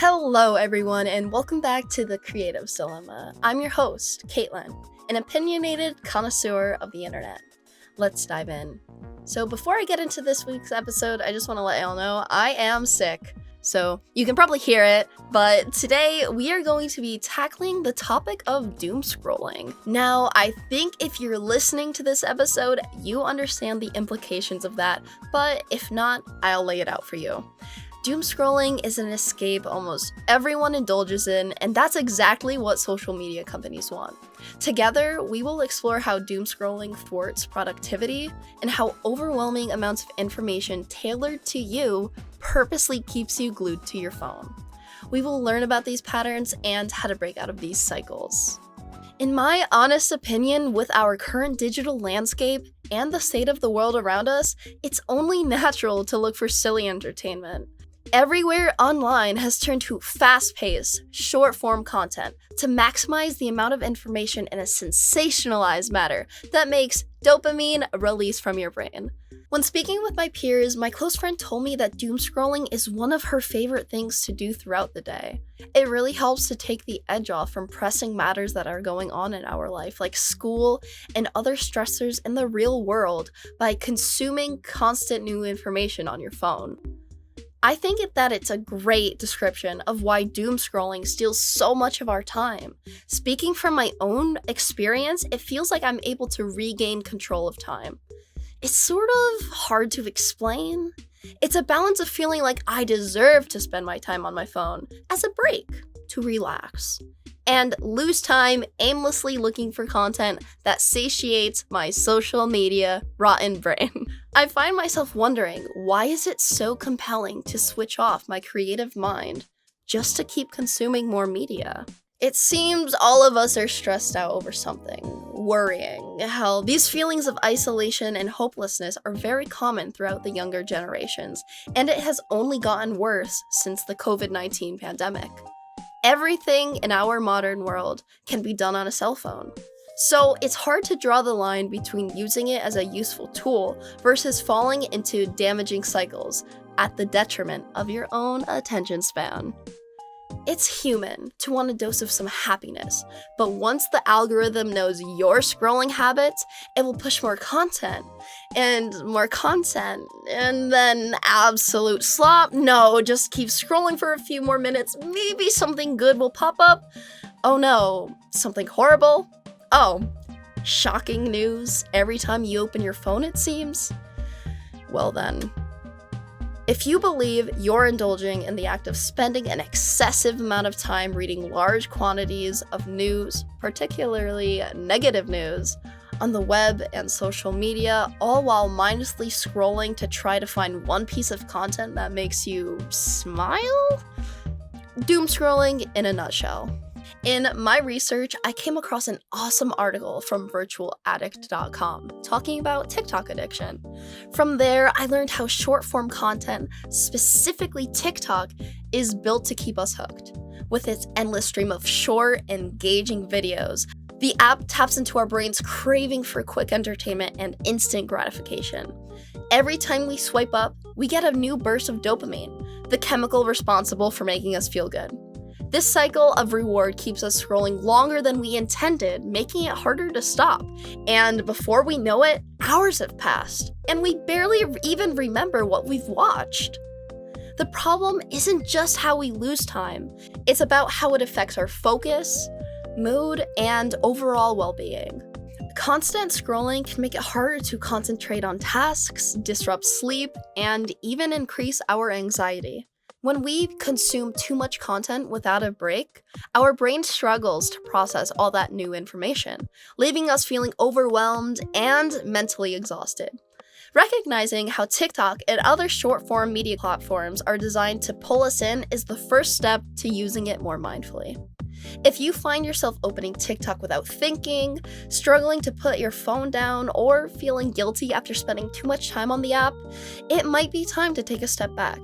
Hello, everyone, and welcome back to The Creative Dilemma. I'm your host, Caitlin, an opinionated connoisseur of the internet. Let's dive in. So before I get into this week's episode, I just want to let y'all know I am sick. So you can probably hear it, but today we are going to be tackling the topic of doom scrolling. Now, I think if you're listening to this episode, you understand the implications of that, but if not, I'll lay it out for you. Doom scrolling is an escape almost everyone indulges in, and that's exactly what social media companies want. Together, we will explore how doom scrolling thwarts productivity and how overwhelming amounts of information tailored to you purposely keeps you glued to your phone. We will learn about these patterns and how to break out of these cycles. In my honest opinion, with our current digital landscape and the state of the world around us, it's only natural to look for silly entertainment. Everywhere online has turned to fast-paced, short-form content to maximize the amount of information in a sensationalized manner that makes dopamine release from your brain. When speaking with my peers, my close friend told me that doom scrolling is one of her favorite things to do throughout the day. It really helps to take the edge off from pressing matters that are going on in our life, like school and other stressors in the real world, by consuming constant new information on your phone. I think that it's a great description of why doom scrolling steals so much of our time. Speaking from my own experience, it feels like I'm able to regain control of time. It's sort of hard to explain. It's a balance of feeling like I deserve to spend my time on my phone as a break to relax, and lose time aimlessly looking for content that satiates my social media rotten brain. I find myself wondering, why is it so compelling to switch off my creative mind just to keep consuming more media? It seems all of us are stressed out over something, worrying. Hell, these feelings of isolation and hopelessness are very common throughout the younger generations, and it has only gotten worse since the COVID-19 pandemic. Everything in our modern world can be done on a cell phone. So it's hard to draw the line between using it as a useful tool versus falling into damaging cycles at the detriment of your own attention span. It's human to want a dose of some happiness, but once the algorithm knows your scrolling habits, it will push more content, and then absolute slop. No, just keep scrolling for a few more minutes, maybe something good will pop up. Oh no, something horrible? Oh, shocking news every time you open your phone, it seems? Well then. If you believe you're indulging in the act of spending an excessive amount of time reading large quantities of news, particularly negative news, on the web and social media, all while mindlessly scrolling to try to find one piece of content that makes you smile? Doom scrolling in a nutshell. In my research, I came across an awesome article from virtualaddict.com talking about TikTok addiction. From there, I learned how short-form content, specifically TikTok, is built to keep us hooked. With its endless stream of short, engaging videos, the app taps into our brain's craving for quick entertainment and instant gratification. Every time we swipe up, we get a new burst of dopamine, the chemical responsible for making us feel good. This cycle of reward keeps us scrolling longer than we intended, making it harder to stop. And before we know it, hours have passed, and we barely even remember what we've watched. The problem isn't just how we lose time, it's about how it affects our focus, mood, and overall well-being. Constant scrolling can make it harder to concentrate on tasks, disrupt sleep, and even increase our anxiety. When we consume too much content without a break, our brain struggles to process all that new information, leaving us feeling overwhelmed and mentally exhausted. Recognizing how TikTok and other short-form media platforms are designed to pull us in is the first step to using it more mindfully. If you find yourself opening TikTok without thinking, struggling to put your phone down, or feeling guilty after spending too much time on the app, it might be time to take a step back.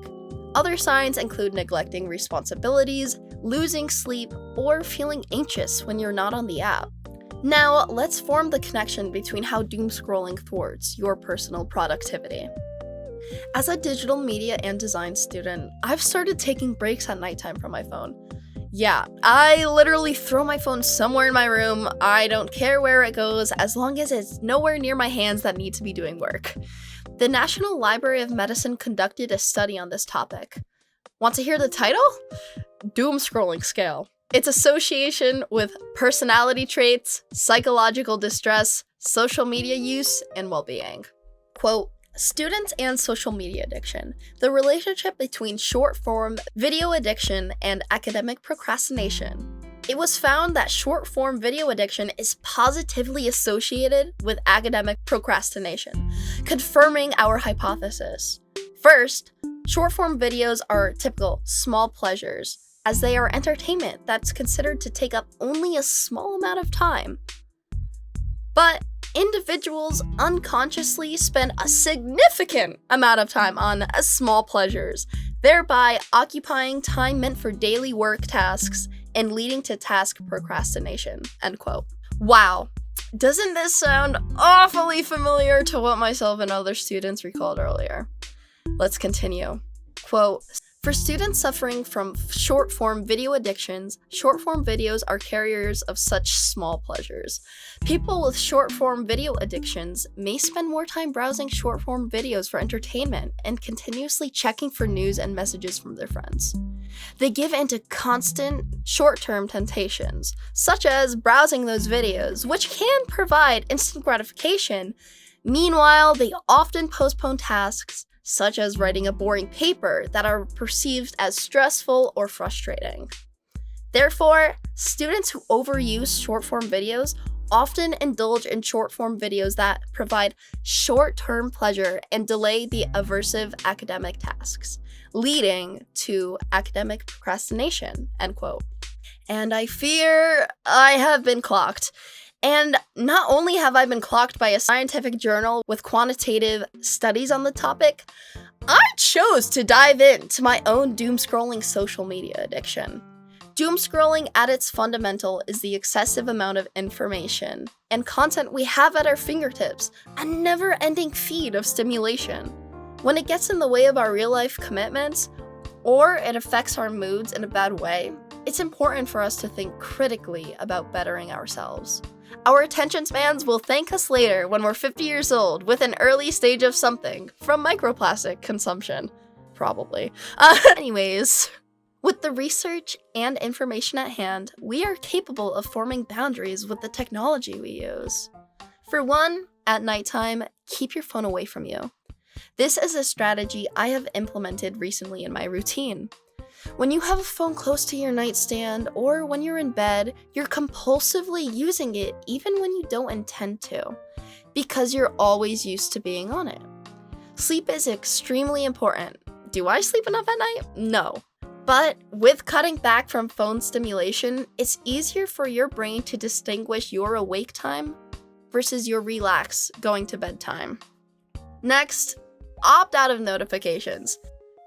Other signs include neglecting responsibilities, losing sleep, or feeling anxious when you're not on the app. Now, let's form the connection between how doom scrolling thwarts your personal productivity. As a digital media and design student, I've started taking breaks at nighttime from my phone. Yeah, I literally throw my phone somewhere in my room. I don't care where it goes as long as it's nowhere near my hands that need to be doing work. The National Library of Medicine conducted a study on this topic. Want to hear the title? Doomscrolling scale. Its association with personality traits, psychological distress, social media use, and well-being. Quote, students and social media addiction. The relationship between short-form video addiction and academic procrastination. It was found that short-form video addiction is positively associated with academic procrastination, confirming our hypothesis. First, short-form videos are typical small pleasures, as they are entertainment that's considered to take up only a small amount of time. But individuals unconsciously spend a significant amount of time on small pleasures, thereby occupying time meant for daily work tasks and leading to task procrastination, end quote. Wow, doesn't this sound awfully familiar to what myself and other students recalled earlier? Let's continue. Quote, for students suffering from short-form video addictions, short-form videos are carriers of such small pleasures. People with short-form video addictions may spend more time browsing short-form videos for entertainment and continuously checking for news and messages from their friends. They give into constant short-term temptations, such as browsing those videos, which can provide instant gratification. Meanwhile, they often postpone tasks such as writing a boring paper that are perceived as stressful or frustrating. Therefore, students who overuse short-form videos often indulge in short-form videos that provide short-term pleasure and delay the aversive academic tasks, leading to academic procrastination, end quote. And I fear I have been clocked. And not only have I been clocked by a scientific journal with quantitative studies on the topic, I chose to dive into my own doom-scrolling social media addiction. Doom-scrolling at its fundamental is the excessive amount of information and content we have at our fingertips, a never-ending feed of stimulation. When it gets in the way of our real-life commitments, or it affects our moods in a bad way, it's important for us to think critically about bettering ourselves. Our attention spans will thank us later when we're 50 years old with an early stage of something from microplastic consumption. Probably. Anyways, with the research and information at hand, we are capable of forming boundaries with the technology we use. For one, at nighttime, keep your phone away from you. This is a strategy I have implemented recently in my routine. When you have a phone close to your nightstand or when you're in bed, you're compulsively using it even when you don't intend to, because you're always used to being on it. Sleep is extremely important. Do I sleep enough at night? No. But with cutting back from phone stimulation, it's easier for your brain to distinguish your awake time versus your relax going to bed time. Next, opt out of notifications.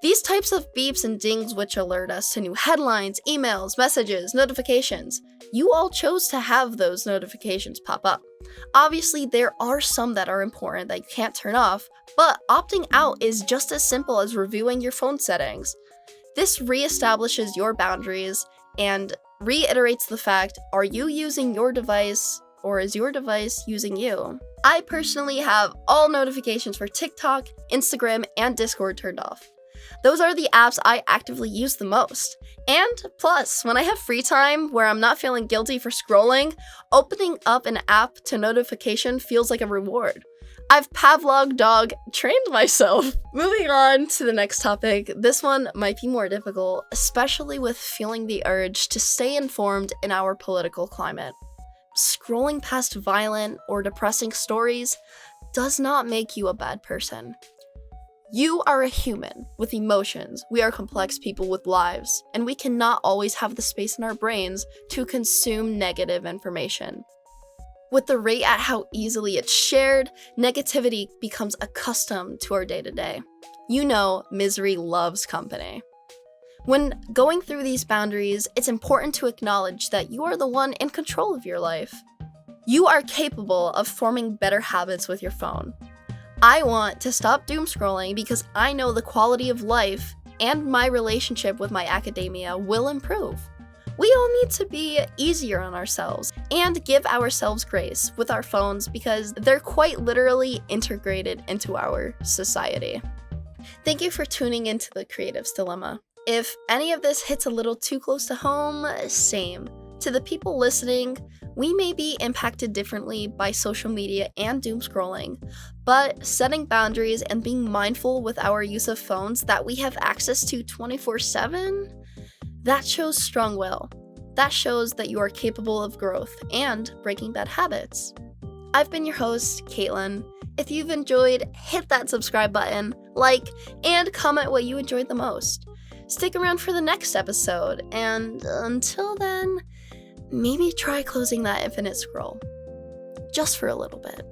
These types of beeps and dings which alert us to new headlines, emails, messages, notifications. You all chose to have those notifications pop up. Obviously, there are some that are important that you can't turn off, but opting out is just as simple as reviewing your phone settings. This reestablishes your boundaries and reiterates the fact, are you using your device or is your device using you? I personally have all notifications for TikTok, Instagram, and Discord turned off. Those are the apps I actively use the most. And plus, when I have free time where I'm not feeling guilty for scrolling, opening up an app to notification feels like a reward. I've Pavlov dog trained myself. Moving on to the next topic, this one might be more difficult, especially with feeling the urge to stay informed in our political climate. Scrolling past violent or depressing stories does not make you a bad person. You are a human with emotions. We are complex people with lives, and we cannot always have the space in our brains to consume negative information. With the rate at how easily it's shared, negativity becomes accustomed to our day-to-day. You know, misery loves company. When going through these boundaries, it's important to acknowledge that you are the one in control of your life. You are capable of forming better habits with your phone. I want to stop doom scrolling because I know the quality of life and my relationship with my academia will improve. We all need to be easier on ourselves and give ourselves grace with our phones because they're quite literally integrated into our society. Thank you for tuning into the Creative's Dilemma. If any of this hits a little too close to home, same. To the people listening, we may be impacted differently by social media and doom scrolling, but setting boundaries and being mindful with our use of phones that we have access to 24/7, that shows strong will. That shows that you are capable of growth and breaking bad habits. I've been your host, Caitlin. If you've enjoyed, hit that subscribe button, like, and comment what you enjoyed the most. Stick around for the next episode, and until then, maybe try closing that infinite scroll. Just for a little bit.